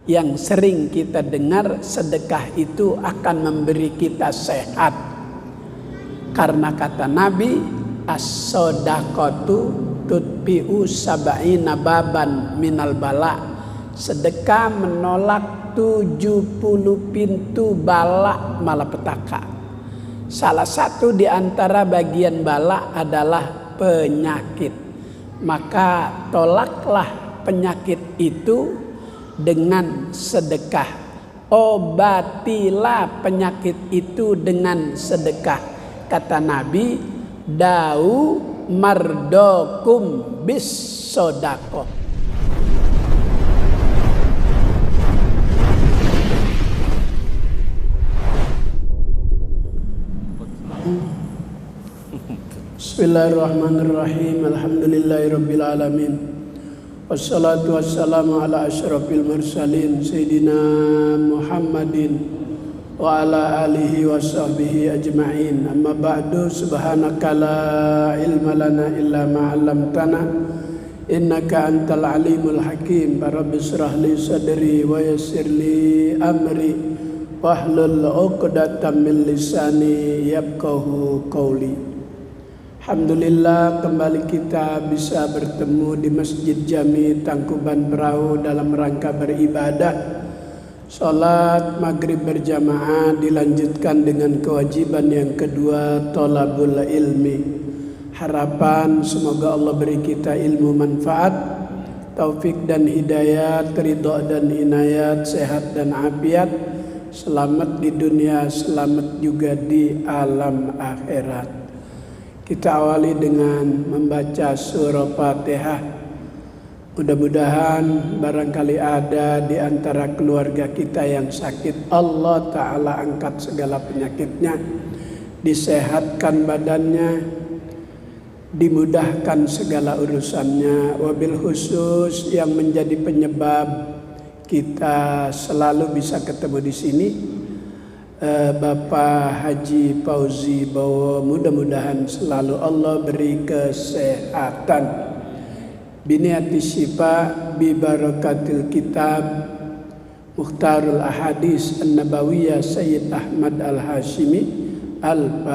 yang sering kita dengar, sedekah itu akan memberi kita sehat. Karena kata Nabi, as-sodaqatu tutbi'u sab'ina baban minal bala. Sedekah menolak 70 pintu bala malapetaka. Salah satu di antara bagian bala adalah penyakit. Maka tolaklah penyakit itu dengan sedekah. Obatilah penyakit itu dengan sedekah. Kata Nabi, dau mardokum bis sodako. Bismillahirrahmanirrahim. Alhamdulillahirabbil alamin. Wassalatu wassalamu ala asyrafil mursalin Sayyidina Muhammadin wa ala alihi wa sahbihi ajma'in. Amma ba'du, subhanaka la ilma lana illa ma 'allamtana innaka antal alimul hakim. Rabbi shrah li sadri wa yassir li amri wahlul 'uqdatam min lisani yafqahu qawli. Alhamdulillah, kembali kita bisa bertemu di Masjid Jami Tangkuban Perahu dalam rangka beribadah. Salat maghrib berjamaah dilanjutkan dengan kewajiban yang kedua, thalabul ilmi. Harapan semoga Allah beri kita ilmu manfaat, taufik dan hidayat, ridho dan inayat, sehat dan afiat, selamat di dunia, selamat juga di alam akhirat. Kita awali dengan membaca surah Fatihah. Mudah-mudahan barangkali ada di antara keluarga kita yang sakit, Allah Ta'ala angkat segala penyakitnya, disehatkan badannya, dimudahkan segala urusannya. Wabil khusus yang menjadi penyebab kita selalu bisa ketemu di sini, Bapak Haji Fauzi Bowo, mudah-mudahan selalu Allah beri kesehatan. Biniati syifa bi barakatil kitab Mukhtarul Ahadis An-Nabawiyah Sayyid Ahmad Al-Hashimi. Al-Fatihah.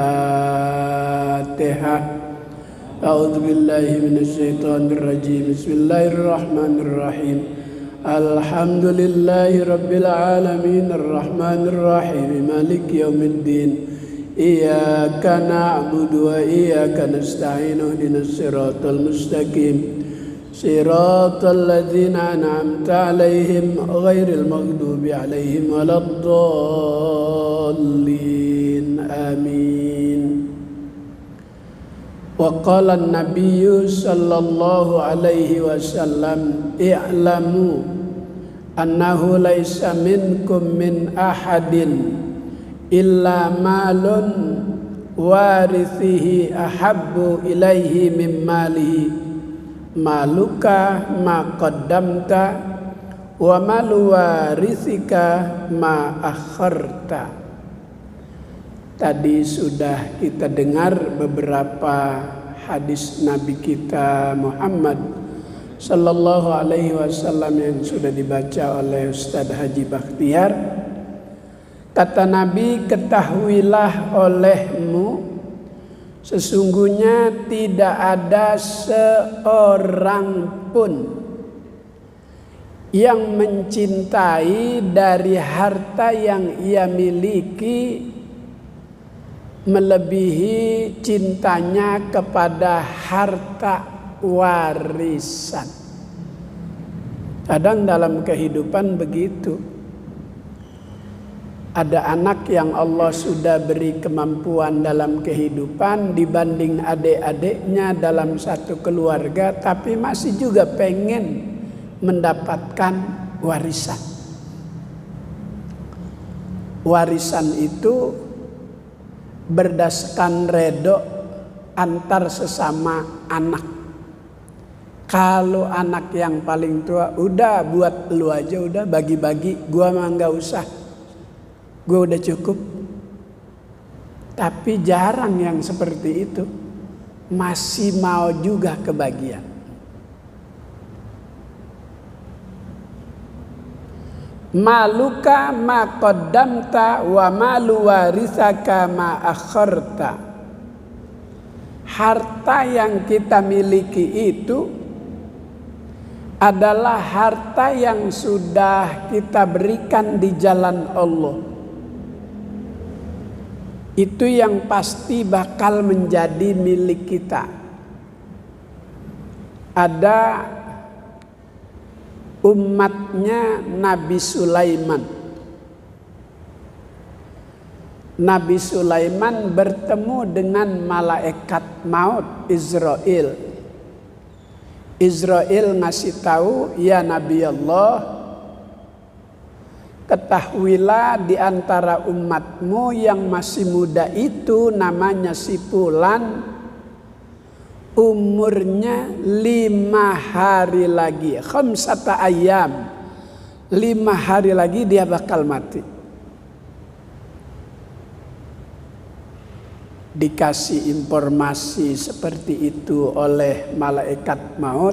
A'udzu billahi minasyaitonir rajim. Bismillahirrahmanirrahim. Alhamdulillahi rabbil alamin arrahmanir rahim maliki yaumiddin iyyaka na'budu wa iyyaka nasta'in ihdinas siratal mustaqim siratal ladzina an'amta 'alaihim ghairil maghdubi 'alaihim waladdallin amin. Wa qala an-nabiyyu sallallahu alaihi wasallam i'lamu annahu laisa minkum min ahadin illa malun warithihi ahabbu ilaihi min malihi maluka ma qaddamta wa malu warithika ma akharta. Tadi sudah kita dengar beberapa hadis Nabi kita Muhammad Sallallahu Alaihi Wasallam yang sudah dibaca oleh Ustadz Haji Bakhtiar. Kata Nabi, ketahuilah olehmu, sesungguhnya tidak ada seorang pun yang mencintai dari harta yang ia miliki melebihi cintanya kepada harta warisan. Kadang dalam kehidupan begitu. Ada anak yang Allah sudah beri kemampuan dalam kehidupan dibanding adik-adiknya dalam satu keluarga, tapi masih juga pengen mendapatkan warisan. Warisan itu berdasarkan redho antar sesama anak. Kalau anak yang paling tua, udah buat lu aja, udah bagi-bagi, gua mah nggak usah, gua udah cukup. Tapi jarang yang seperti itu, masih mau juga kebagian. Maluka ma qaddamta wa malu warisaka ma akharta. Harta yang kita miliki itu adalah harta yang sudah kita berikan di jalan Allah. Itu yang pasti bakal menjadi milik kita. Ada umatnya Nabi Sulaiman. Nabi Sulaiman bertemu dengan malaikat maut Israel. Israel ngasih tahu, ya Nabi Allah, ketahuilah di antara umatmu yang masih muda itu namanya si Fulan, umurnya 5 hari lagi, khamsata ayam, 5 hari lagi dia bakal mati. Dikasih informasi seperti itu oleh malaikat maut,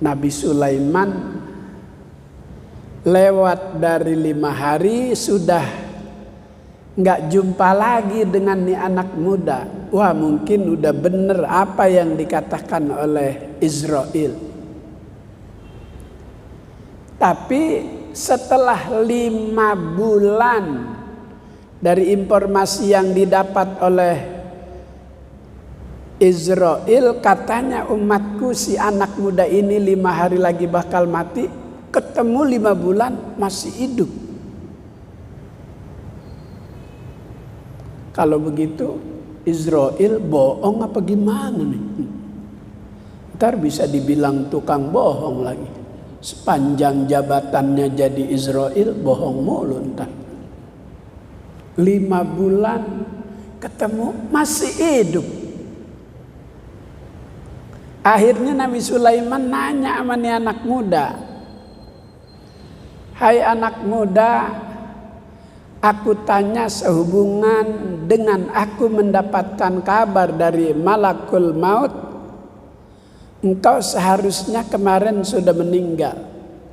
Nabi Sulaiman lewat dari 5 hari sudah nggak jumpa lagi dengan nih anak muda. Wah, mungkin udah bener apa yang dikatakan oleh Israel. Tapi setelah 5 bulan dari informasi yang didapat oleh Israel, katanya umatku si anak muda ini 5 hari lagi bakal mati. Ketemu 5 bulan masih hidup. Kalau begitu Israel bohong apa gimana nih? Ntar bisa dibilang tukang bohong lagi. Sepanjang jabatannya jadi Israel bohong mulu ntar. 5 bulan ketemu masih hidup. Akhirnya Nabi Sulaiman nanya sama nih anak muda, hai anak muda, aku tanya sehubungan dengan aku mendapatkan kabar dari malakul maut. Engkau seharusnya kemarin sudah meninggal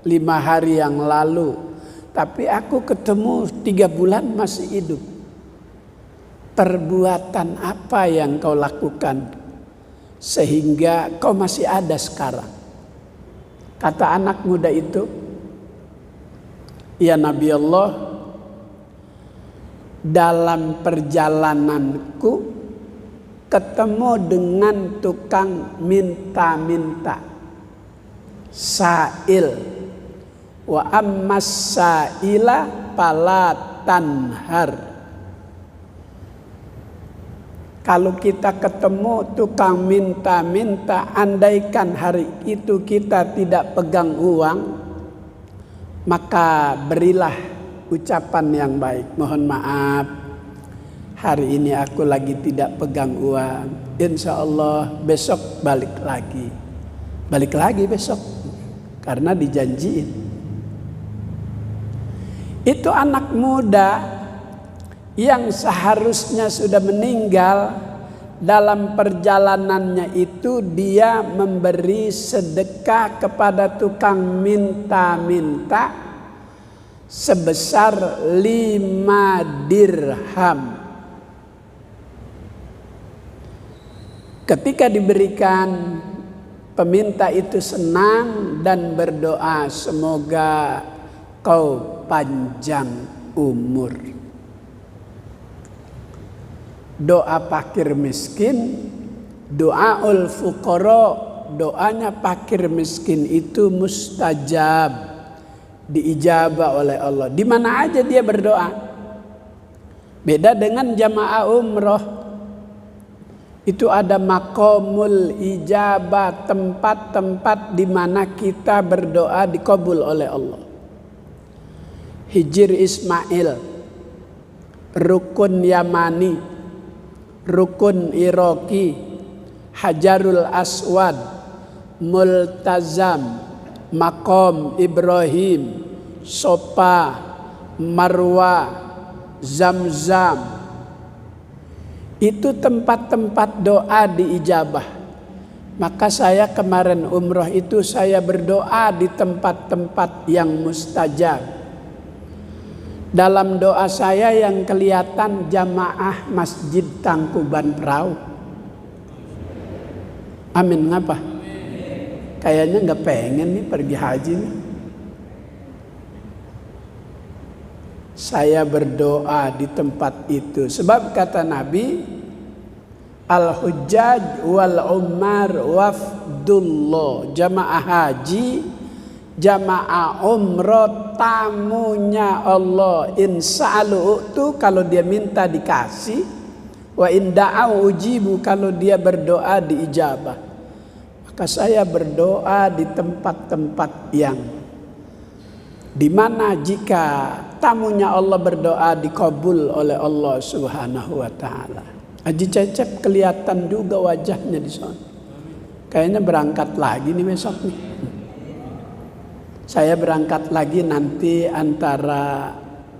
5 hari yang lalu. Tapi aku ketemu 3 bulan masih hidup. Perbuatan apa yang kau lakukan sehingga kau masih ada sekarang? Kata anak muda itu, ya Nabi Allah, dalam perjalananku ketemu dengan tukang minta-minta, sa'il. Wa ammas sa'ila fala tanhar. Kalau kita ketemu tukang minta-minta, andaikan hari itu kita tidak pegang uang, maka berilah ucapan yang baik. Mohon maaf, hari ini aku lagi tidak pegang uang. Insya Allah besok balik lagi. Balik lagi besok, karena dijanjiin. Itu anak muda yang seharusnya sudah meninggal, dalam perjalanannya itu dia memberi sedekah kepada tukang minta-minta sebesar 5 dirham. Ketika diberikan, peminta itu senang dan berdoa, semoga kau panjang umur. Doa fakir miskin, doaul fuqara, doanya fakir miskin itu mustajab, diijabah oleh Allah. Di mana aja dia berdoa. Beda dengan jamaah umroh. Itu ada maqamul ijabah, tempat-tempat di mana kita berdoa dikabul oleh Allah. Hijr Ismail, Rukun Yamani, Rukun Iraqi, Hajarul Aswad, Multazam, Maqam Ibrahim, Sofa, Marwa, Zamzam. Itu tempat-tempat doa diijabah. Maka saya kemarin umroh itu saya berdoa di tempat-tempat yang mustajab. Dalam doa saya yang kelihatan jamaah Masjid Tangkuban Perahu. Amin, ngapa? Kayaknya nggak pengen nih pergi haji nih. Saya berdoa di tempat itu. Sebab kata Nabi, Al-Hujjaj wal Ummar wafdullah. Jamaah haji, jamaah umroh, tamunya Allah. Insa'alu tu kalau dia minta dikasih. Wa inda'au ujibu kalau dia berdoa diijabah. Maka saya berdoa di tempat-tempat yang dimana jika tamunya Allah berdoa dikabul oleh Allah Subhanahu wa taala. Haji Cecep kelihatan juga wajahnya di sana. Kayaknya berangkat lagi nih besok nih. Saya berangkat lagi nanti antara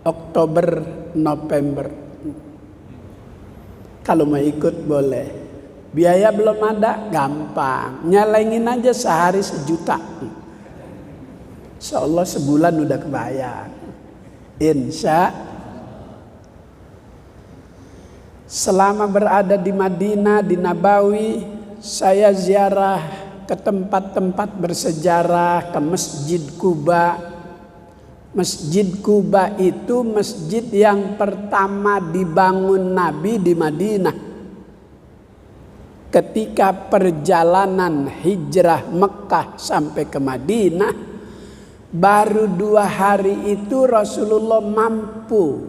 Oktober November. Kalau mau ikut boleh. Biaya belum ada, gampang. Nyalengin aja sehari 1 juta. Insya Allah sebulan udah kebayar. Insya. Selama berada di Madinah, di Nabawi, saya ziarah ke tempat-tempat bersejarah, ke Masjid Quba. Masjid Quba itu masjid yang pertama dibangun Nabi di Madinah. Ketika perjalanan hijrah Mekah sampai ke Madinah, baru 2 hari itu Rasulullah mampu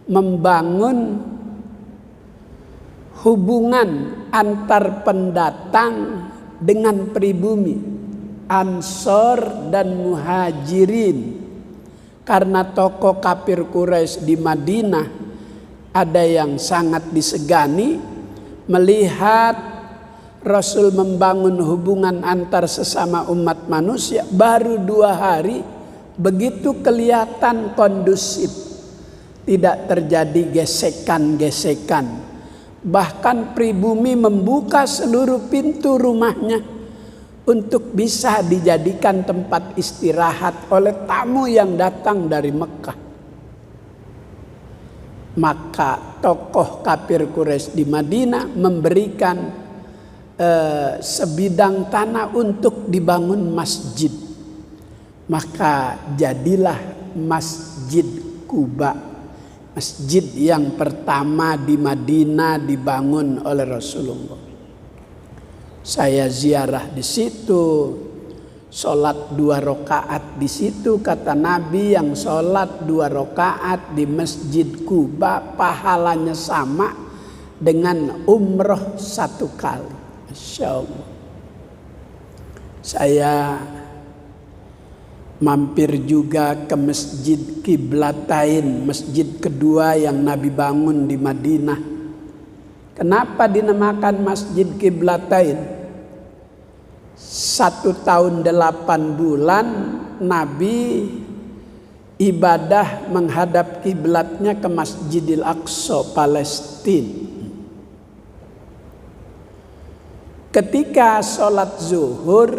membangun hubungan antar pendatang dengan pribumi, Ansor dan Muhajirin. Karena tokoh kafir Quraisy di Madinah ada yang sangat disegani melihat Rasul membangun hubungan antar sesama umat manusia. Baru 2 hari begitu kelihatan kondusif, tidak terjadi gesekan-gesekan. Bahkan pribumi membuka seluruh pintu rumahnya untuk bisa dijadikan tempat istirahat oleh tamu yang datang dari Mekah. Maka tokoh kafir Quraisy di Madinah memberikan sebidang tanah untuk dibangun masjid. Maka jadilah Masjid Quba, masjid yang pertama di Madinah dibangun oleh Rasulullah. Saya ziarah di situ, sholat 2 rakaat di situ. Kata Nabi, yang sholat 2 rakaat di Masjid Quba pahalanya sama dengan umroh 1 kali. Masya Allah. Saya mampir juga ke Masjid Qiblatain, masjid kedua yang Nabi bangun di Madinah. Kenapa dinamakan Masjid Qiblatain? 1 tahun 8 bulan Nabi ibadah menghadap kiblatnya ke Masjidil Aqsa, Palestina. Ketika sholat zuhur,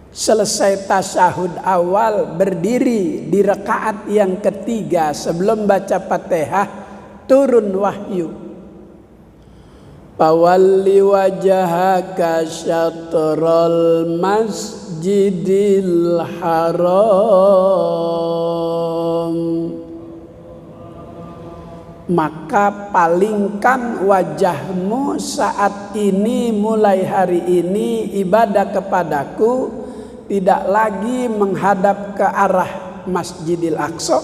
selesai tasyahud awal, berdiri di rakaat yang ketiga sebelum baca Fatihah, turun wahyu. Fawalli wajhaka syatral masjidil haram. Maka palingkan wajahmu saat ini, mulai hari ini ibadah kepadaku tidak lagi menghadap ke arah Masjidil Aqsa,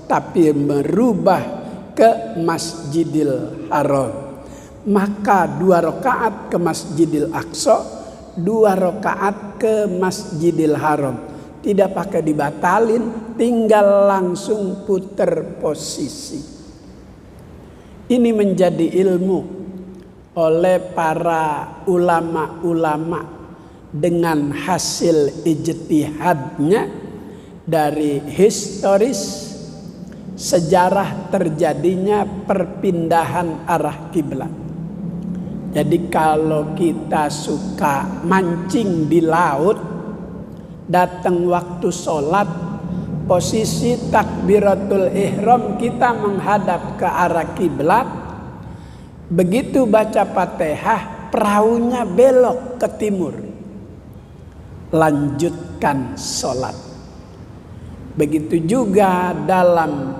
tapi merubah ke Masjidil Haram. Maka 2 rakaat ke Masjidil Aqsa, 2 rakaat ke Masjidil Haram. Tidak pakai dibatalin, tinggal langsung puter posisi. Ini menjadi ilmu oleh para ulama-ulama dengan hasil ijtihadnya dari historis sejarah terjadinya perpindahan arah kiblat. Jadi kalau kita suka mancing di laut, datang waktu sholat, posisi takbiratul ihram kita menghadap ke arah kiblat. Begitu baca Fatihah, perahunya belok ke timur. Lanjutkan sholat. Begitu juga dalam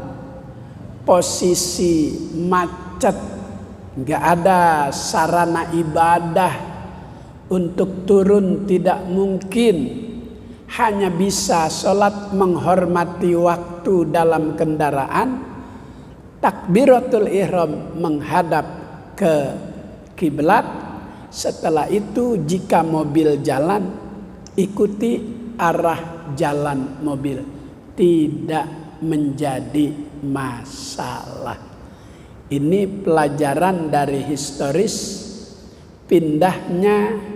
posisi macet, nggak ada sarana ibadah untuk turun, tidak mungkin. Hanya bisa sholat menghormati waktu dalam kendaraan. Takbiratul ihram menghadap ke kiblat. Setelah itu jika mobil jalan, ikuti arah jalan mobil. Tidak menjadi masalah. Ini pelajaran dari historis pindahnya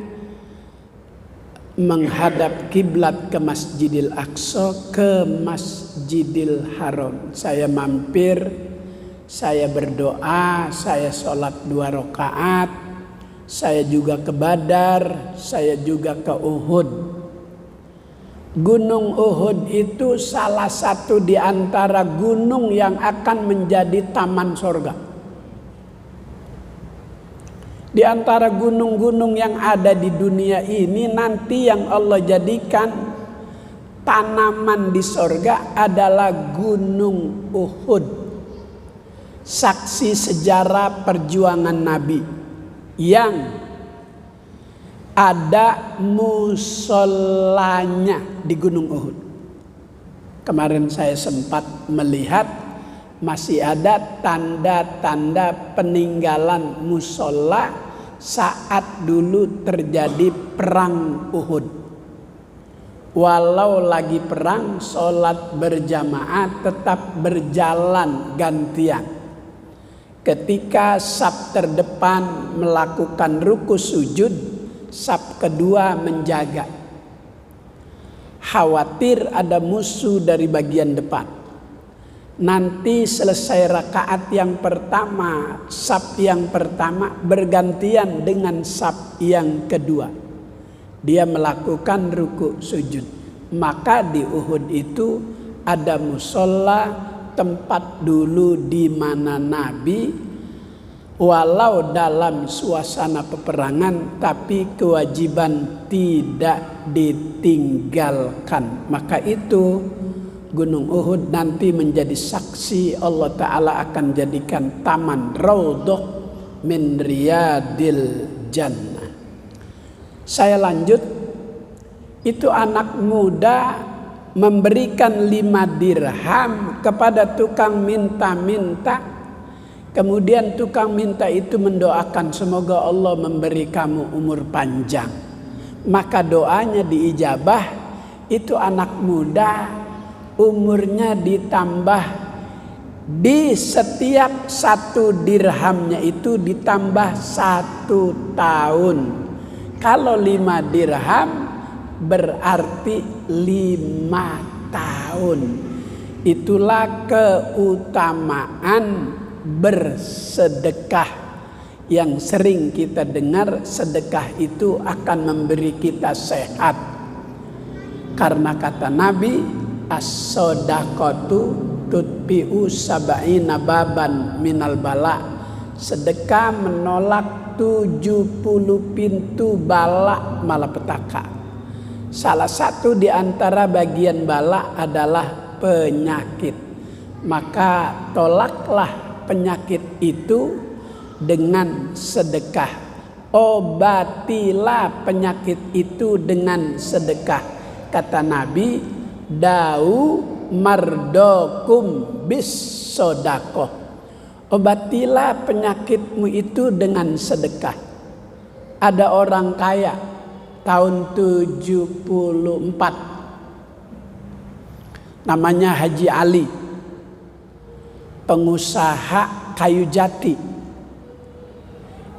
menghadap kiblat ke Masjidil Aqsa ke Masjidil Haram. Saya mampir, saya berdoa, saya sholat 2 rakaat, saya juga ke Badar, saya juga ke Uhud. Gunung Uhud itu salah satu di antara gunung yang akan menjadi taman sorga. Di antara gunung-gunung yang ada di dunia ini, nanti yang Allah jadikan tanaman di sorga adalah Gunung Uhud. Saksi sejarah perjuangan Nabi yang ada musolanya di Gunung Uhud. Kemarin saya sempat melihat masih ada tanda-tanda peninggalan musola saat dulu terjadi perang Uhud. Walau lagi perang, sholat berjamaah tetap berjalan gantian. Ketika saf terdepan melakukan ruku sujud, saf kedua menjaga. Khawatir ada musuh dari bagian depan. Nanti selesai rakaat yang pertama, saf yang pertama bergantian dengan saf yang kedua. Dia melakukan ruku sujud. Maka di Uhud itu ada musola, tempat dulu di mana Nabi walau dalam suasana peperangan, tapi kewajiban tidak ditinggalkan. Maka itu Gunung Uhud nanti menjadi saksi Allah Ta'ala akan jadikan taman raudhah min riyadil jannah. Saya lanjut. Itu anak muda memberikan 5 dirham kepada tukang minta-minta. Kemudian tukang minta itu mendoakan semoga Allah memberi kamu umur panjang. Maka doanya diijabah. Itu anak muda umurnya ditambah, di setiap 1 dirhamnya itu ditambah 1 tahun. Kalau 5 dirham berarti 5 tahun. Itulah keutamaan bersedekah yang sering kita dengar. Sedekah itu akan memberi kita sehat. Karena kata Nabi, as-shadaqatu tutbi'u sab'ina baban minal bala. Sedekah menolak 70 pintu bala malapetaka. Salah satu di antara bagian bala adalah penyakit. Maka tolaklah penyakit itu dengan sedekah. Obatilah penyakit itu dengan sedekah. Kata Nabi, dau mardokum bis sodaqoh. Obatilah penyakitmu itu dengan sedekah. Ada orang kaya tahun 74, namanya Haji Ali, pengusaha kayu jati.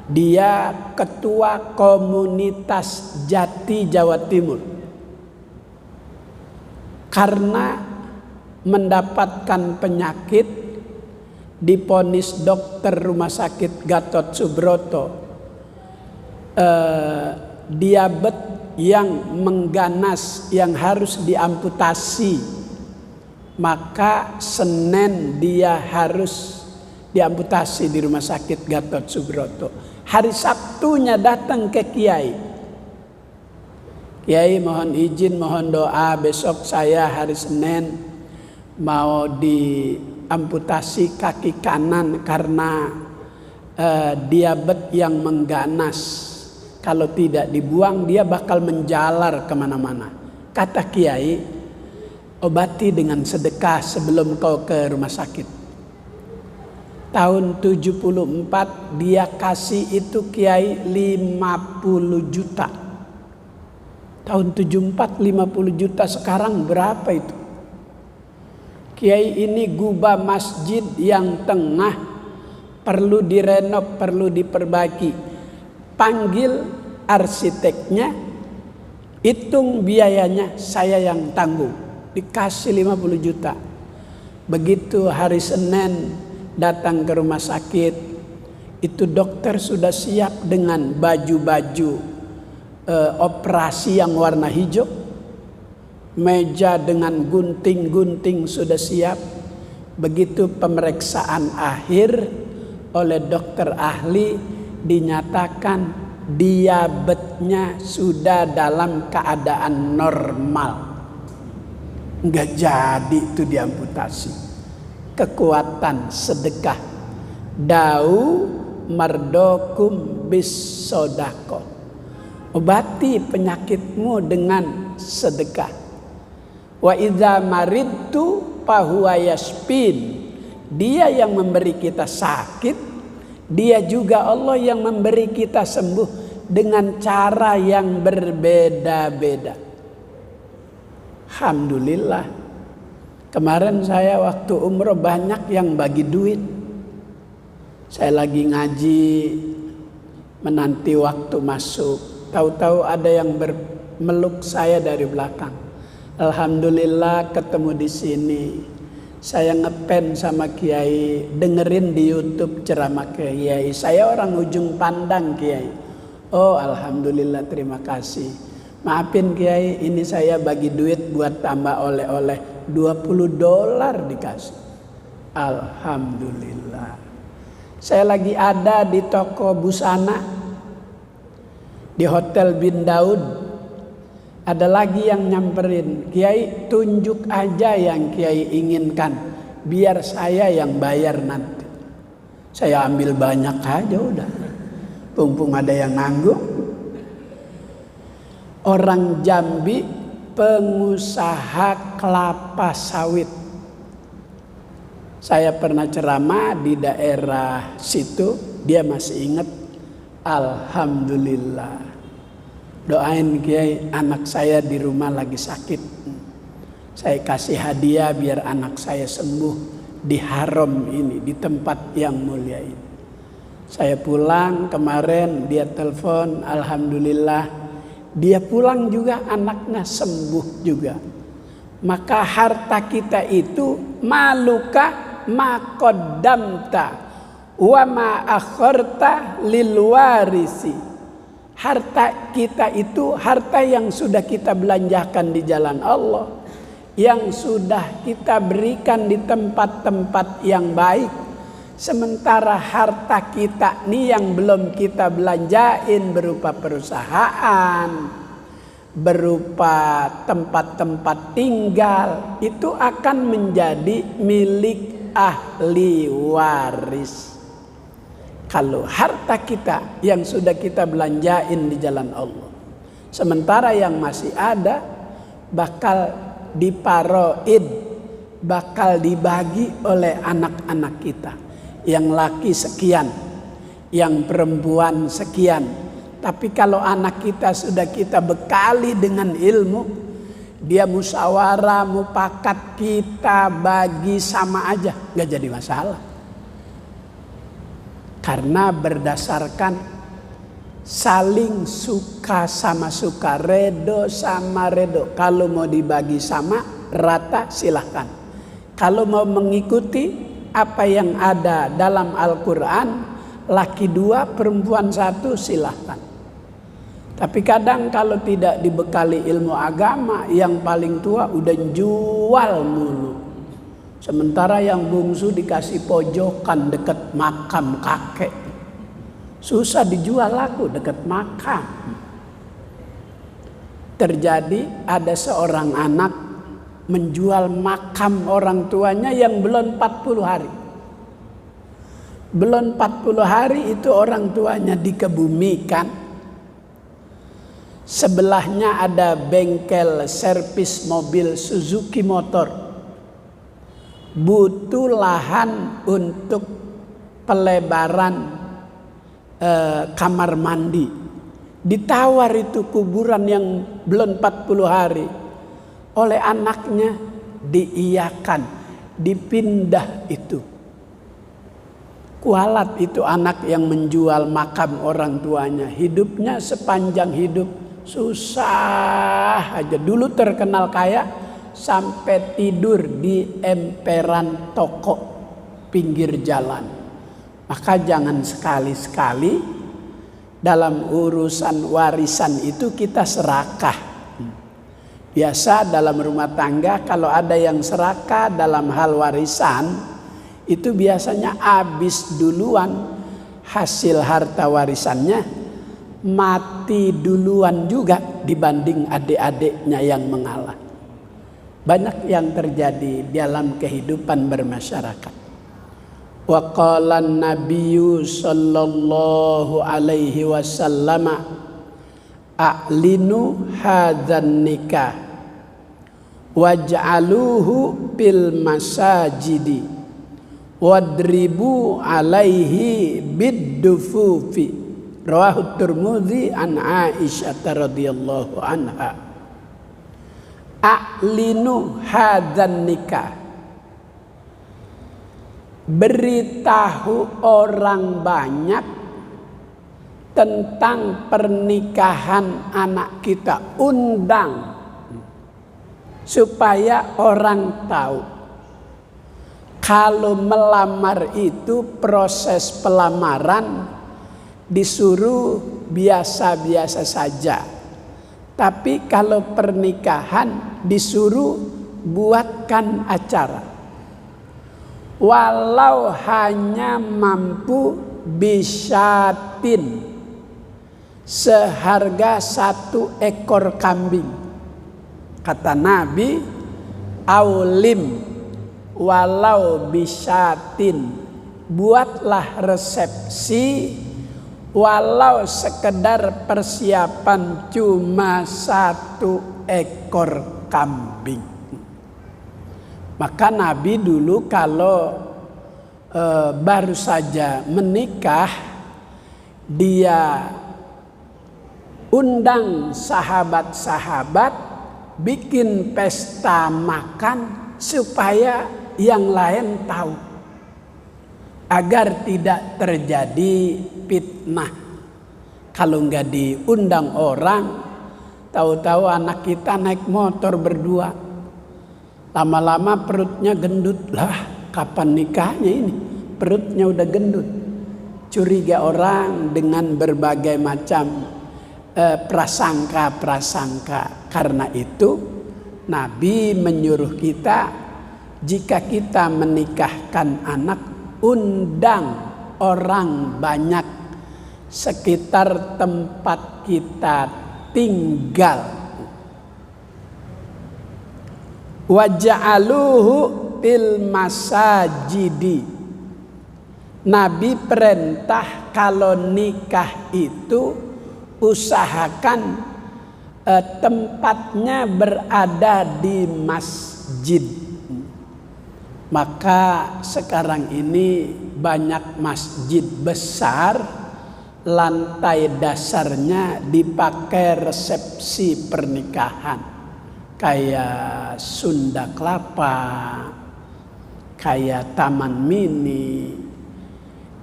Dia ketua komunitas Jati Jawa Timur. Karena mendapatkan penyakit, diponis dokter rumah sakit Gatot Subroto diabetes yang mengganas yang harus diamputasi, maka Senin dia harus diamputasi di Rumah Sakit Gatot Subroto. Hari Sabtunya datang ke Kiai. Kiai mohon izin, mohon doa, besok saya hari Senin mau diamputasi kaki kanan karena diabetes yang mengganas. Kalau tidak dibuang dia bakal menjalar kemana-mana. Kata Kiai, obati dengan sedekah sebelum kau ke rumah sakit. Tahun 74 dia kasih itu Kiai 50 juta. Tahun 74 50 juta, sekarang berapa itu? Kiai ini gubah masjid yang tengah perlu direnov, perlu diperbaiki. Panggil arsiteknya, hitung biayanya, saya yang tanggung. Dikasih 50 juta. Begitu hari Senin datang ke rumah sakit, itu dokter sudah siap dengan baju-baju operasi yang warna hijau, meja dengan gunting-gunting sudah siap. Begitu pemeriksaan akhir oleh dokter ahli, dinyatakan diabetesnya sudah dalam keadaan normal. Enggak jadi itu diamputasi. Kekuatan sedekah. Dau mardokum bis sodako. Obati penyakitmu dengan sedekah. Wa idza maridtu fahuwa yashfin. Dia yang memberi kita sakit, dia juga Allah yang memberi kita sembuh dengan cara yang berbeda-beda. Alhamdulillah. Kemarin saya waktu umroh banyak yang bagi duit. Saya lagi ngaji, menanti waktu masuk. Tahu-tahu ada yang meluk saya dari belakang. Alhamdulillah ketemu di sini. Saya ngepen sama Kiai, dengerin di YouTube ceramah Kiai. Saya orang ujung pandang Kiai. Oh alhamdulillah, terima kasih. Maafin Kiai, ini saya bagi duit buat tambah oleh-oleh. $20 dikasih. Alhamdulillah. Saya lagi ada di toko busana di Hotel Bin Daud. Ada lagi yang nyamperin, Kiai tunjuk aja yang Kiai inginkan, biar saya yang bayar nanti. Saya ambil banyak aja udah, mumpung ada yang nanggung. Orang Jambi pengusaha kelapa sawit. Saya pernah ceramah di daerah situ, dia masih ingat. Alhamdulillah. Doain Kiai, anak saya di rumah lagi sakit. Saya kasih hadiah biar anak saya sembuh di haram ini, di tempat yang mulia ini. Saya pulang kemarin, dia telepon, alhamdulillah. Dia pulang juga, anaknya sembuh juga. Maka harta kita itu maluka ma qaddamta wa ma akharta lil warisi. Harta kita itu harta yang sudah kita belanjakan di jalan Allah, yang sudah kita berikan di tempat-tempat yang baik. Sementara harta kita nih yang belum kita belanjain berupa perusahaan, berupa tempat-tempat tinggal, itu akan menjadi milik ahli waris. Kalau harta kita yang sudah kita belanjain di jalan Allah, sementara yang masih ada bakal diparoid, bakal dibagi oleh anak-anak kita. Yang laki sekian, yang perempuan sekian. Tapi kalau anak kita sudah kita bekali dengan ilmu, dia musyawarah, mufakat, kita bagi sama aja, gak jadi masalah. Karena berdasarkan saling suka sama suka, redo sama redo. Kalau mau dibagi sama rata silahkan. Kalau mau mengikuti apa yang ada dalam Al-Quran, laki 2 perempuan 1 silahkan. Tapi kadang kalau tidak dibekali ilmu agama, yang paling tua udah jual mulu. Sementara yang bungsu dikasih pojokan dekat makam kakek. Susah dijual laku dekat makam. Terjadi ada seorang anak menjual makam orang tuanya yang belum 40 hari. Belum 40 hari itu orang tuanya dikebumikan. Sebelahnya ada bengkel servis mobil Suzuki motor. Butuh lahan untuk pelebaran kamar mandi. Ditawar itu kuburan yang belum 40 hari. Oleh anaknya diiyakan, dipindah itu. Kualat itu anak yang menjual makam orang tuanya. Hidupnya sepanjang hidup susah aja. Dulu terkenal kaya sampai tidur di emperan toko pinggir jalan. Maka jangan sekali-sekali dalam urusan warisan itu kita serakah. Biasa dalam rumah tangga kalau ada yang serakah dalam hal warisan, itu biasanya habis duluan hasil harta warisannya, mati duluan juga dibanding adik-adiknya yang mengalah. Banyak yang terjadi dalam kehidupan bermasyarakat. Wa qala an-nabiyyu sallallahu alaihi wasallam a'linu hadzan nikah waj'aluhu bil masajidi wadribu alaihi bid-dufufi. Rawahu Tirmidzi an Aisyah radhiyallahu anha. A'linu hadzan nikah, beritahu orang banyak tentang pernikahan anak kita. Undang supaya orang tahu. Kalau melamar itu proses pelamaran disuruh biasa-biasa saja. Tapi kalau pernikahan disuruh buatkan acara. Walau hanya mampu bisyatin, seharga 1 ekor kambing. Kata Nabi, aulim walau bisyatin, buatlah resepsi walau sekedar persiapan cuma 1 ekor kambing. Maka Nabi dulu kalau baru saja menikah, dia undang sahabat-sahabat, bikin pesta makan supaya yang lain tahu, agar tidak terjadi fitnah. Kalau nggak diundang orang, tahu-tahu anak kita naik motor berdua, lama-lama perutnya gendut. Lah, kapan nikahnya ini? Perutnya udah gendut. Curiga orang dengan berbagai macam prasangka-prasangka. Karena itu Nabi menyuruh kita, jika kita menikahkan anak, undang orang banyak sekitar tempat kita tinggal. Waja'aluhu fil masajidi. Nabi perintah kalau nikah itu usahakan tempatnya berada di masjid. Maka sekarang ini banyak masjid besar, lantai dasarnya dipakai resepsi pernikahan. Kayak Sunda Kelapa, kayak Taman Mini,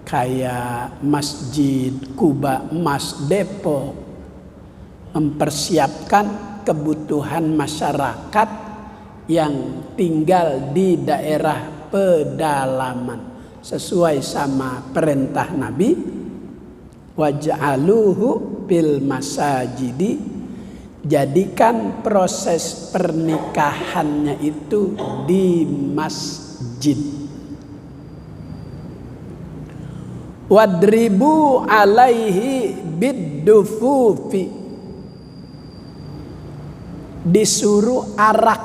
kayak Masjid Kuba Emas Depok, mempersiapkan kebutuhan masyarakat yang tinggal di daerah pedalaman sesuai sama perintah Nabi. waj'aluhu bil masajidi, jadikan proses pernikahannya itu di masjid. Wadribu alaihi biddufufi, disuruh arak.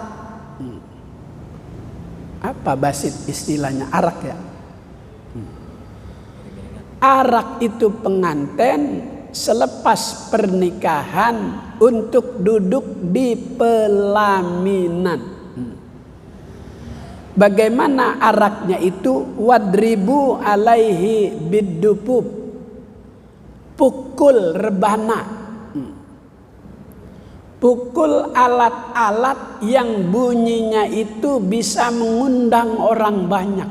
Apa basit istilahnya arak ya? Arak itu pengantin selepas pernikahan untuk duduk di pelaminan. Bagaimana araknya itu? Wadribu alaihi biddufuf, pukul rebana. Pukul alat-alat yang bunyinya itu bisa mengundang orang banyak.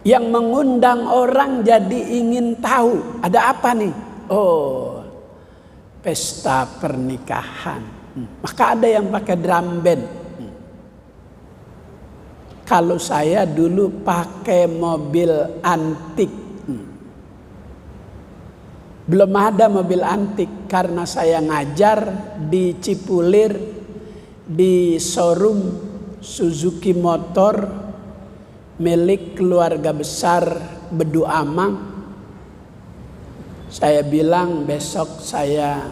Yang mengundang orang jadi ingin tahu ada apa nih? Oh, pesta pernikahan. Maka ada yang pakai drum band. Kalau saya dulu pakai mobil antik. Belum ada mobil antik karena saya ngajar di Cipulir di showroom Suzuki Motor milik keluarga besar Bedu Amang. Saya bilang besok saya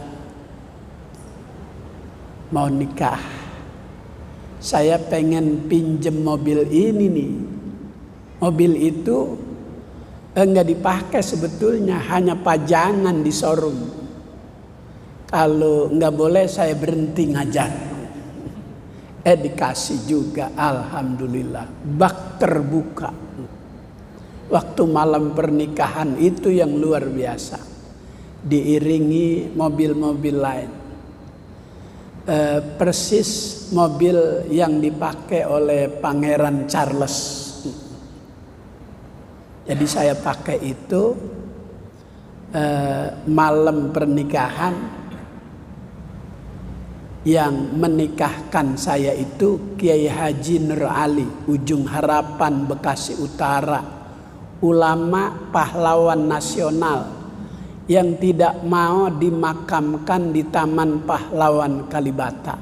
mau nikah. Saya pengen pinjem mobil ini nih. Mobil itu enggak dipakai sebetulnya, hanya pajangan di showroom. Kalau enggak boleh saya berhenti ngajar. Dikasih juga, alhamdulillah. Bak terbuka. Waktu malam pernikahan itu yang luar biasa. Diiringi mobil-mobil lain. Persis mobil yang dipakai oleh Pangeran Charles. Jadi saya pakai itu malam pernikahan. Yang menikahkan saya itu Kiai Haji Nur Ali, Ujung Harapan Bekasi Utara, ulama pahlawan nasional yang tidak mau dimakamkan di Taman Pahlawan Kalibata.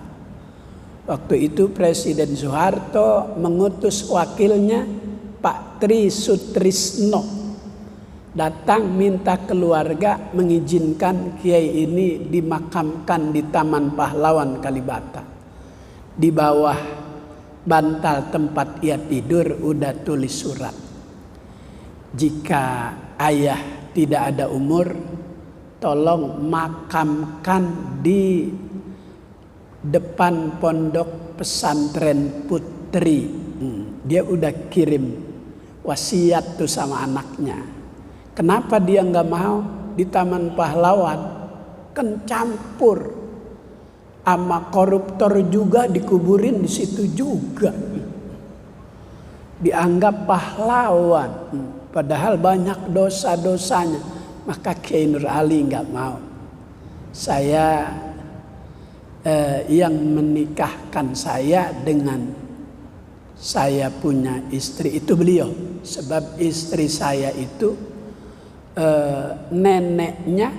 Waktu itu Presiden Soeharto mengutus wakilnya Pak Tri Sutrisno datang minta keluarga mengizinkan kiai ini dimakamkan di Taman Pahlawan Kalibata. Di bawah bantal tempat ia tidur udah tulis surat. Jika ayah tidak ada umur, tolong makamkan di depan pondok pesantren Putri. Dia udah kirim wasiat tuh sama anaknya. Kenapa dia nggak mau di Taman Pahlawan? Kan campur sama koruptor juga dikuburin di situ juga. Dianggap pahlawan, padahal banyak dosa-dosanya. Maka Kiai Nur Ali nggak mau. Saya yang menikahkan saya dengan saya punya istri itu beliau. Sebab istri saya itu neneknya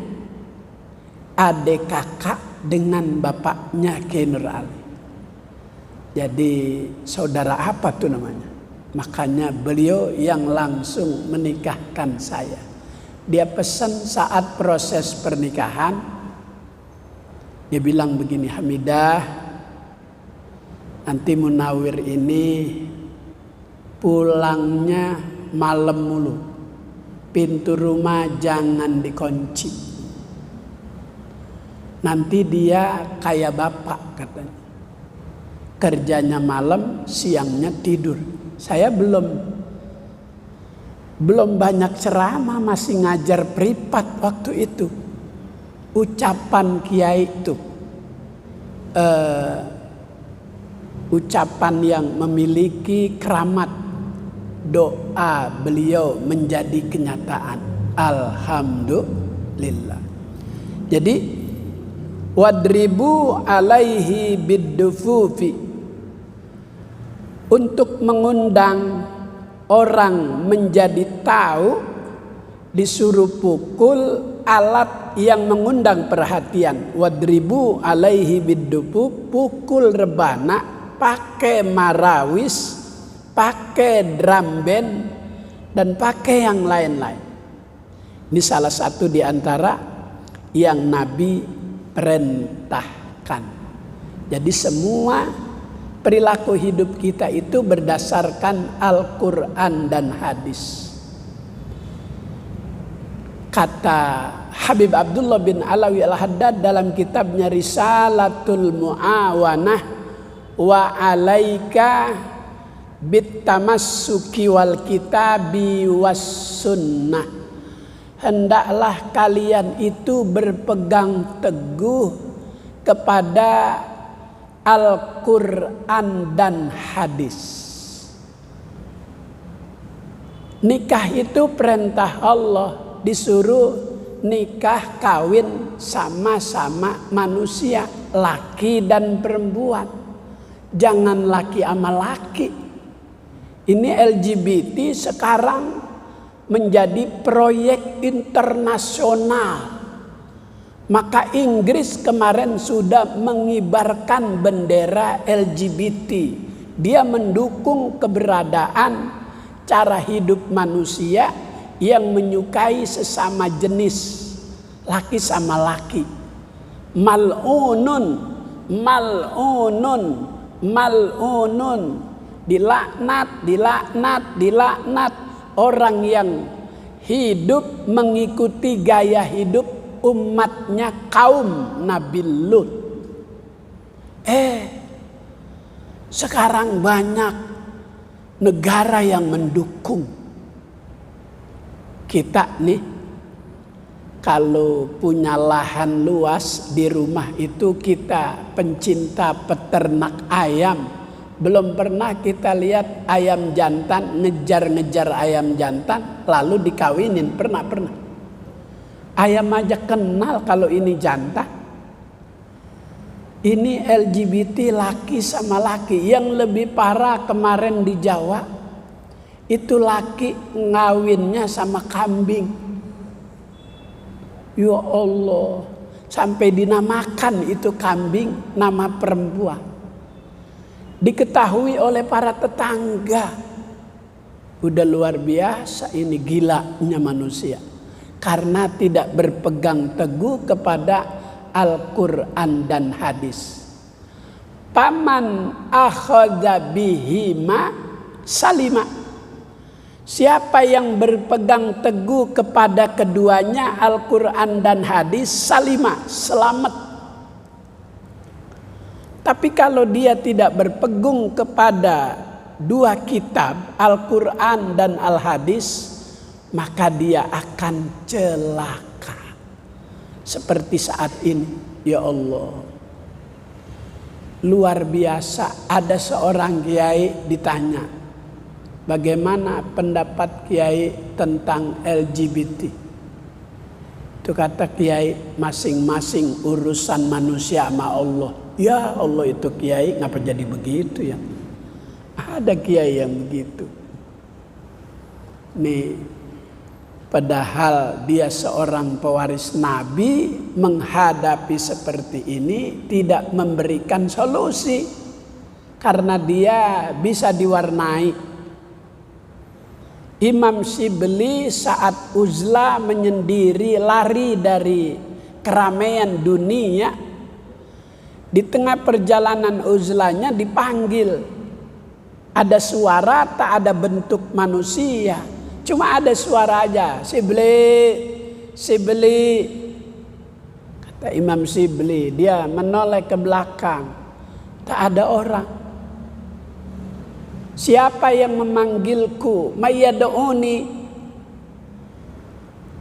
adik kakak dengan bapaknya Kiai Nur Ali. Jadi saudara apa tuh namanya? Makanya beliau yang langsung menikahkan saya. Dia pesan saat proses pernikahan. Dia bilang begini, Hamidah, nanti Munawir ini pulangnya malam mulu. Pintu rumah jangan dikunci. Nanti dia kayak bapak katanya. Kerjanya malam, siangnya tidur. Saya belum banyak ceramah, masih ngajar privat waktu itu. Ucapan kiai itu ucapan yang memiliki keramat. Doa beliau menjadi kenyataan. Alhamdulillah. Jadi wadribu alaihi biddufufi, untuk mengundang orang menjadi tahu disuruh pukul alat yang mengundang perhatian. Wadribu alaihi bidufu, pukul rebana, pakai marawis, pakai drum band, dan pakai yang lain-lain. Ini salah satu di antara yang Nabi perintahkan. Jadi semua perilaku hidup kita itu berdasarkan Al-Quran dan hadis. Kata Habib Abdullah bin Alawi Al-Haddad dalam kitabnya Risalatul Mu'awanah, wa alaika bitamassuki wal kitabi was sunnah. Hendaklah kalian itu berpegang teguh kepada Al-Quran dan hadis. Nikah itu perintah Allah, disuruh nikah kawin sama-sama manusia, laki dan perempuan. Jangan laki sama laki. Ini LGBT sekarang menjadi proyek internasional. Maka Inggris kemarin sudah mengibarkan bendera LGBT. Dia mendukung keberadaan cara hidup manusia yang menyukai sesama jenis, laki sama laki. Mal'unun, mal'unun, mal'unun. Dilaknat, dilaknat, dilaknat. Orang yang hidup mengikuti gaya hidup umatnya kaum Nabi Lut. Sekarang banyak negara yang mendukung. Kita nih kalau punya lahan luas di rumah itu, kita pencinta peternak ayam. Belum pernah kita lihat ayam jantan ngejar-ngejar ayam jantan lalu dikawinin. Pernah. Ayam aja kenal kalau ini jantan. Ini LGBT laki sama laki. Yang lebih parah kemarin di Jawa, itu laki ngawinnya sama kambing. Ya Allah, sampai dinamakan itu kambing nama perempuan. Diketahui oleh para tetangga. Udah luar biasa ini gilanya manusia. Karena tidak berpegang teguh kepada Al-Quran dan hadis. Paman akhadha bihima salima. Siapa yang berpegang teguh kepada keduanya, Al-Quran dan hadis, salima, selamat. Tapi kalau dia tidak berpegang kepada dua kitab, Al-Quran dan Al-Hadis, maka dia akan celaka. Seperti saat ini, ya Allah. Luar biasa, ada seorang kiai ditanya, bagaimana pendapat kiai tentang LGBT? Itu kata kiai, masing-masing urusan manusia sama Allah. Ya Allah, itu kiai ngapa jadi begitu ya? Ada kiai yang begitu. Nih, padahal dia seorang pewaris Nabi, menghadapi seperti ini tidak memberikan solusi. Karena dia bisa diwarnai. Imam Shibli saat uzlah menyendiri, lari dari keramaian dunia, di tengah perjalanan uzlahnya dipanggil. Ada suara, tak ada bentuk manusia. Cuma ada suara aja. Shibli, Shibli. Kata Imam Shibli, dia menoleh ke belakang. Tak ada orang. Siapa yang memanggilku? Mayyad'uni.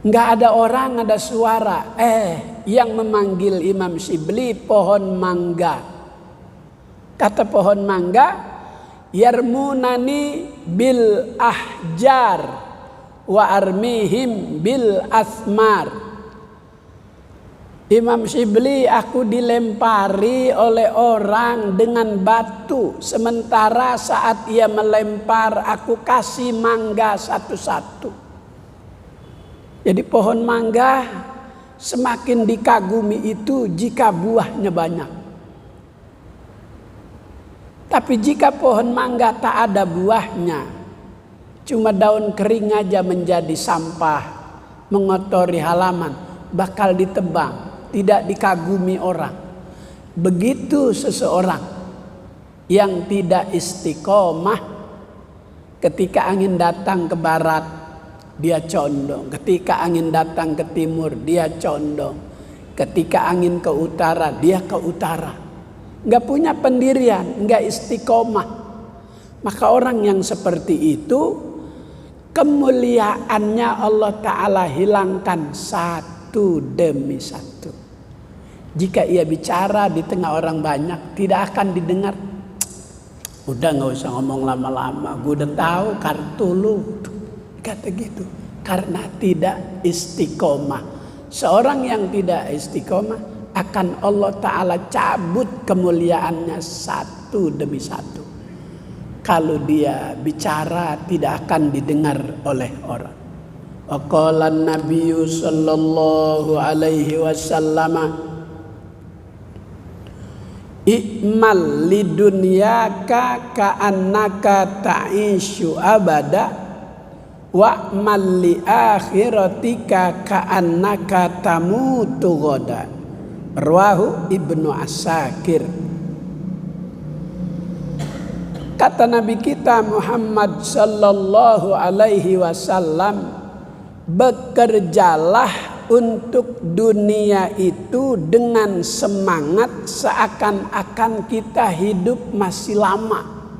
Enggak ada orang, ada suara. Yang memanggil Imam Shibli pohon mangga. Kata pohon mangga, yarmunani bil ahjar wa armihim bil asmar. Imam Shibli, aku dilempari oleh orang dengan batu, sementara saat ia melempar aku kasih mangga satu-satu. Jadi pohon mangga semakin dikagumi itu jika buahnya banyak. Tapi jika pohon mangga tak ada buahnya, cuma daun kering aja menjadi sampah, mengotori halaman, bakal ditebang, tidak dikagumi orang. Begitu seseorang yang tidak istiqomah, ketika angin datang ke barat, dia condong. Ketika angin datang ke timur, dia condong. Ketika angin ke utara, dia ke utara. Nggak punya pendirian, nggak istiqomah. Maka orang yang seperti itu, kemuliaannya Allah Ta'ala hilangkan satu demi satu. Jika ia bicara di tengah orang banyak, tidak akan didengar. Udah nggak usah ngomong lama-lama, gue udah tahu kartu lu. Kata gitu, karena tidak istiqomah. Seorang yang tidak istiqomah akan Allah Ta'ala cabut kemuliaannya satu demi satu. Kalau dia bicara tidak akan didengar oleh orang. Waqala Nabi sallallahu alaihi wasallam, i'mal lidunyaka ka'annaka ta'ishu abada wa'mal li akhiratika ka'annaka tamutu ghadan. Rawahu Ibnu Asakir. Kata Nabi kita Muhammad sallallahu alaihi wasallam, bekerjalah untuk dunia itu dengan semangat seakan-akan kita hidup masih lama.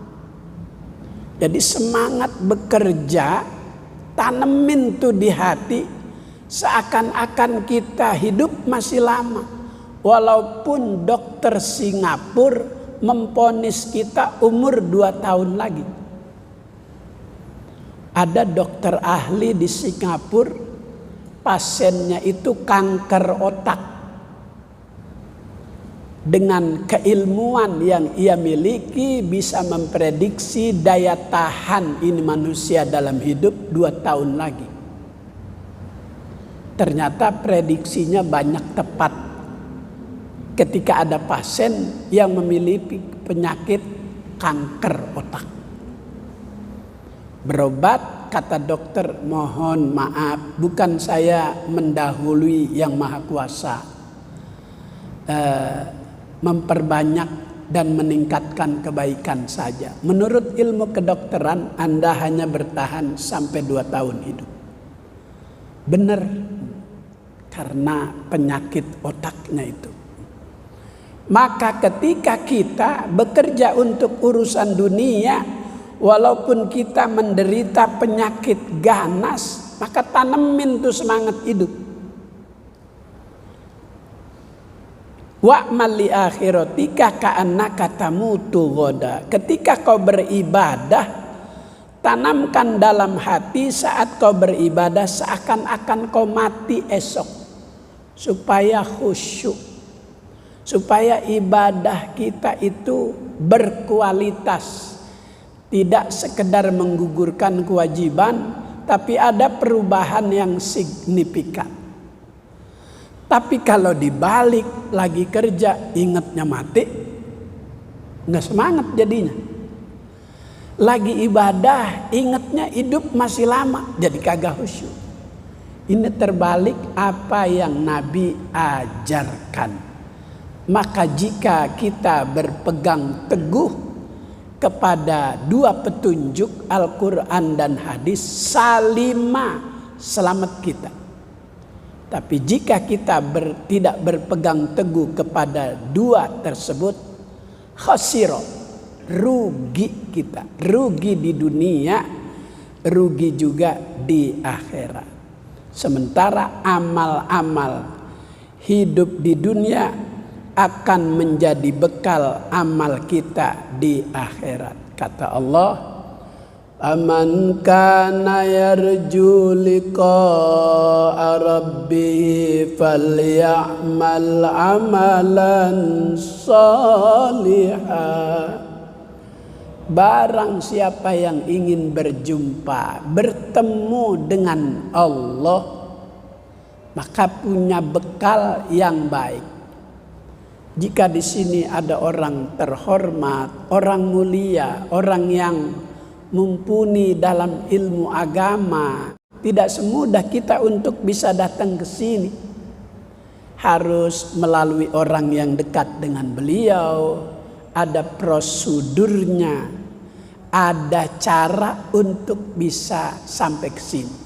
Jadi semangat bekerja, tanemin tuh di hati seakan-akan kita hidup masih lama. Walaupun dokter Singapura memponis kita umur 2 tahun lagi. Ada dokter ahli di Singapura, pasiennya itu kanker otak. Dengan keilmuan yang ia miliki bisa memprediksi daya tahan ini manusia dalam hidup 2 tahun lagi. Ternyata prediksinya banyak tepat. Ketika ada pasien yang memiliki penyakit kanker otak, berobat, kata dokter, mohon maaf, bukan saya mendahului yang maha kuasa, memperbanyak dan meningkatkan kebaikan saja. Menurut ilmu kedokteran, Anda hanya bertahan sampai 2 tahun hidup. Benar, karena penyakit otaknya itu. Maka ketika kita bekerja untuk urusan dunia, walaupun kita menderita penyakit ganas, maka tanemin tuh semangat hidup. Wa'mal li akhiratika ka'annaka tamutu ghadan. Ketika kau beribadah, tanamkan dalam hati saat kau beribadah seakan-akan kau mati esok, supaya khusyuk. Supaya ibadah kita itu berkualitas, tidak sekedar menggugurkan kewajiban, tapi ada perubahan yang signifikan. Tapi kalau dibalik, lagi kerja ingatnya mati, nggak semangat jadinya. Lagi ibadah ingatnya hidup masih lama, jadi kagak khusyuk. Ini terbalik apa yang Nabi ajarkan. Maka jika kita berpegang teguh kepada 2 petunjuk Al-Quran dan hadis, salimah, selamat kita. Tapi jika kita tidak berpegang teguh kepada 2 tersebut, khasiro, rugi kita. Rugi di dunia, rugi juga di akhirat. Sementara amal-amal hidup di dunia akan menjadi bekal amal kita di akhirat. Kata Allah, "Aman kana yarju liqa'a rabbih falyamal amalan salihah." Barang siapa yang ingin berjumpa, bertemu dengan Allah, maka punya bekal yang baik. Jika di sini ada orang terhormat, orang mulia, orang yang mumpuni dalam ilmu agama, tidak semudah kita untuk bisa datang ke sini. Harus melalui orang yang dekat dengan beliau, ada prosedurnya, ada cara untuk bisa sampai ke sini.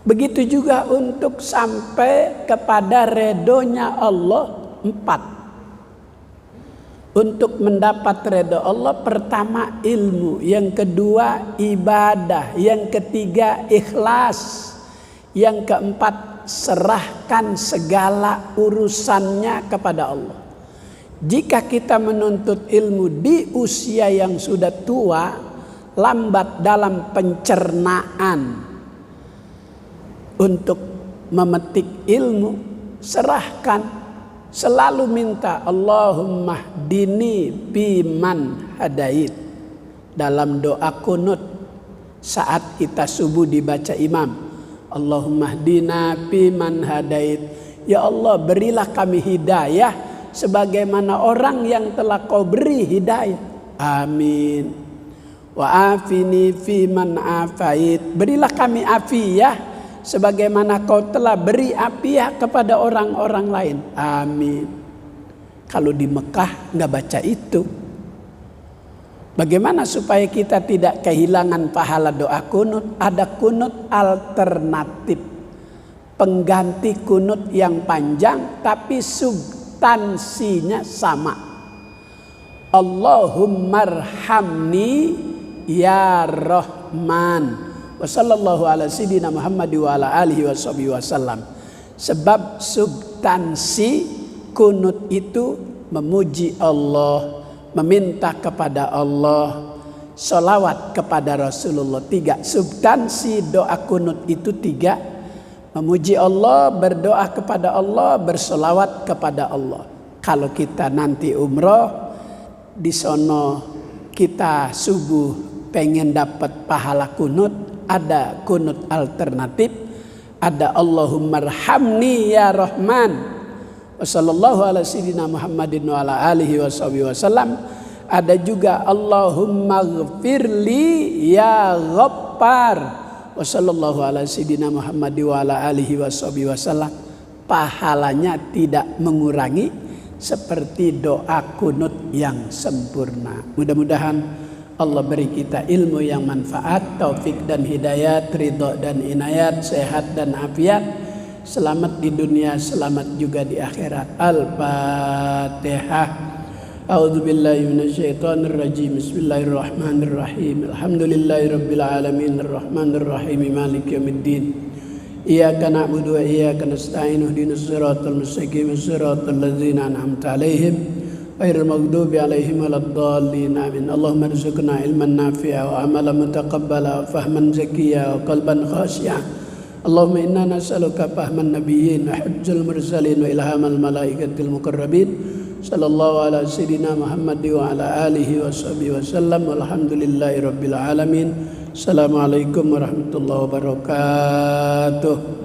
Begitu juga untuk sampai kepada redonya Allah. 4. Untuk mendapat redha Allah, pertama ilmu, yang kedua ibadah, yang ketiga ikhlas, yang keempat serahkan segala urusannya kepada Allah. Jika kita menuntut ilmu di usia yang sudah tua, lambat dalam pencernaan untuk memetik ilmu, serahkan, selalu minta Allahumma hdini biman hadait. Dalam doa kunut saat kita subuh dibaca imam, Allahumma hdina biman hadait. Ya Allah, berilah kami hidayah sebagaimana orang yang telah kau beri hidayah. Amin. Wa afini fiman afait. Berilah kami afiyah sebagaimana kau telah beri afiyah kepada orang-orang lain. Amin. Kalau di Mekah nggak baca itu, bagaimana supaya kita tidak kehilangan pahala doa kunut? Ada kunut alternatif, pengganti kunut yang panjang tapi substansinya sama. Allahummarhamni ya Rahman. Wa sallallahu ala sayyidina Muhammad wa ala alihi wasallam. Sebab substansi kunut itu memuji Allah, meminta kepada Allah, sholawat kepada Rasulullah. 3. Substansi doa kunut itu 3. Memuji Allah, berdoa kepada Allah, bersolawat kepada Allah. Kalau kita nanti umroh, di sono kita subuh pengen dapat pahala kunut, ada kunut alternatif, ada Allahummarhamni ya Rahman. Wassallallahu ala sayyidina Muhammadin wa ala alihi wasallam. Ada juga Allahumma ghfirli ya Ghaffar. Wassallallahu ala sayyidina Muhammad wa ala alihi wasallam. Pahalanya tidak mengurangi seperti doa kunut yang sempurna. Mudah-mudahan Allah beri kita ilmu yang manfaat, taufik dan hidayat, ridho dan inayat, sehat dan afiat. Selamat di dunia, selamat juga di akhirat. Al-Fatihah. A'udzubillahi minasyaitonirrajim. Bismillahirrahmanirrahim. Alhamdulillahirabbil alamin, arrahmanirrahim, maliki yaumiddin. Iyyaka na'budu wa iyyaka nasta'in. Ihdinas siratal mustaqim, siratal ladzina an'amta 'alaihim ghairil maghdubi 'alaihim waladdallin. Amin. Allahumma arzuqna ilman nafi'a wa amalan mutaqabbala wa fahman zakiyya wa qalban khashi'a. Allahumma inna nas'aluka fahman nabiyyin wa hujjal mursalin wa ilhamal malaikatil muqarrabin. Sallallahu ala sayyidina Muhammad wa ala alihi wa sahbihi wasallam. Walhamdulillahi rabbil alamin. Assalamualaikum warahmatullahi wabarakatuh.